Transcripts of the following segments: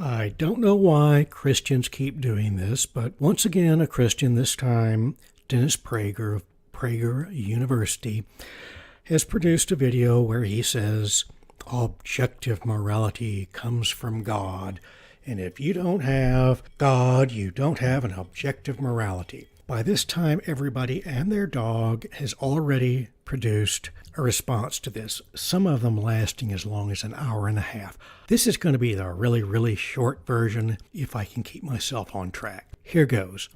I don't know why Christians keep doing this, but once again, a Christian, this time Dennis Prager of Prager University, has produced a video where he says objective morality comes from God, and if you don't have God, you don't have an objective morality. By this time, everybody and their dog has already produced a response to this, some of them lasting as long as an hour and a half. This is going to be the really short version if I can keep myself on track. Here goes.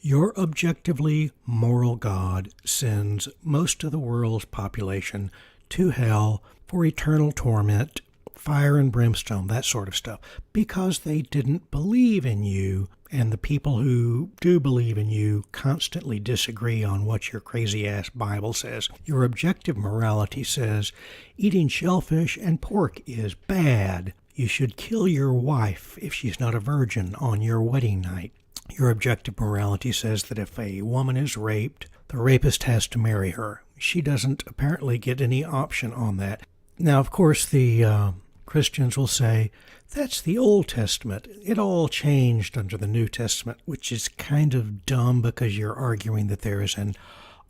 Your objectively moral God sends most of the world's population to hell for eternal torment, fire and brimstone, that sort of stuff, because they didn't believe in you, and the people who do believe in you constantly disagree on what your crazy-ass Bible says. Your objective morality says eating shellfish and pork is bad. You should kill your wife if she's not a virgin on your wedding night. Your objective morality says that if a woman is raped, the rapist has to marry her. She doesn't apparently get any option on that. Now, of course, the Christians will say, that's the Old Testament. It all changed under the New Testament, which is kind of dumb because you're arguing that there is an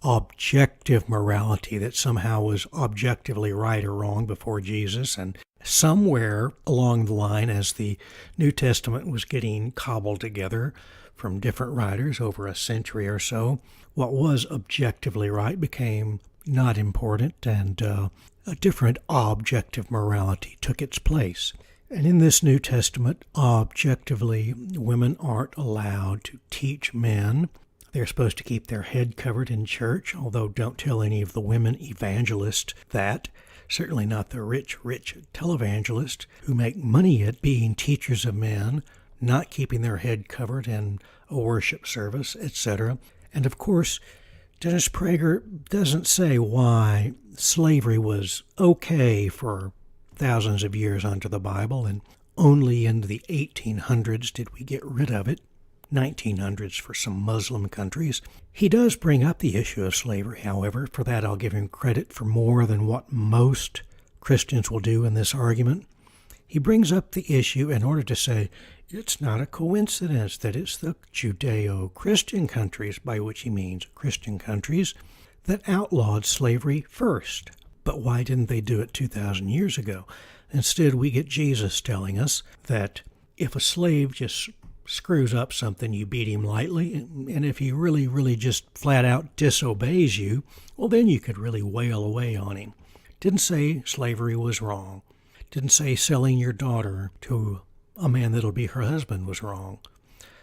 objective morality that somehow was objectively right or wrong before Jesus. And somewhere along the line, as the New Testament was getting cobbled together from different writers over a century or so, what was objectively right became not important, and a different objective morality took its place. And in this New Testament, objectively, women aren't allowed to teach men. They're supposed to keep their head covered in church, although don't tell any of the women evangelists that. Certainly not the rich televangelists who make money at being teachers of men, not keeping their head covered in a worship service, etc. And of course, Dennis Prager doesn't say why slavery was okay for thousands of years under the Bible, and only in the 1800s did we get rid of it, 1900s for some Muslim countries. He does bring up the issue of slavery, however. For that, I'll give him credit for more than what most Christians will do in this argument. He brings up the issue in order to say it's not a coincidence that it's the Judeo-Christian countries, by which he means Christian countries, that outlawed slavery first. But why didn't they do it 2,000 years ago? Instead, we get Jesus telling us that if a slave just screws up something, you beat him lightly, and if he really just flat out disobeys you, well, then you could really wail away on him. Didn't say slavery was wrong. Didn't say selling your daughter to a man that'll be her husband was wrong.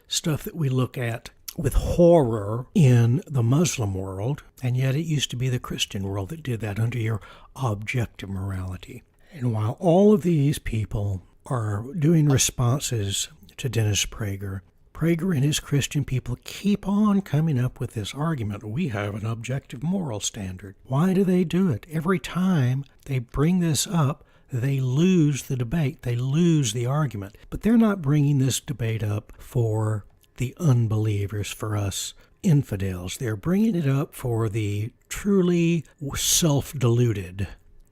Stuff that we look at with horror in the Muslim world, and yet it used to be the Christian world that did that under your objective morality. And while all of these people are doing responses to Dennis Prager, Prager and his Christian people keep on coming up with this argument. We have an objective moral standard. Why do they do it? Every time they bring this up, they lose the debate. They lose the argument. But they're not bringing this debate up for the unbelievers, for us infidels. They're bringing it up for the truly self-deluded.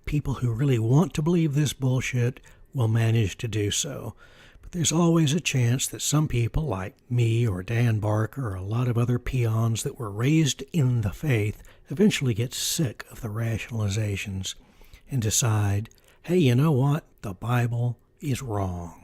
People who really want to believe this bullshit will manage to do so. But there's always a chance that some people like me or Dan Barker or a lot of other peons that were raised in the faith eventually get sick of the rationalizations and decide, hey, you know what? The Bible is wrong.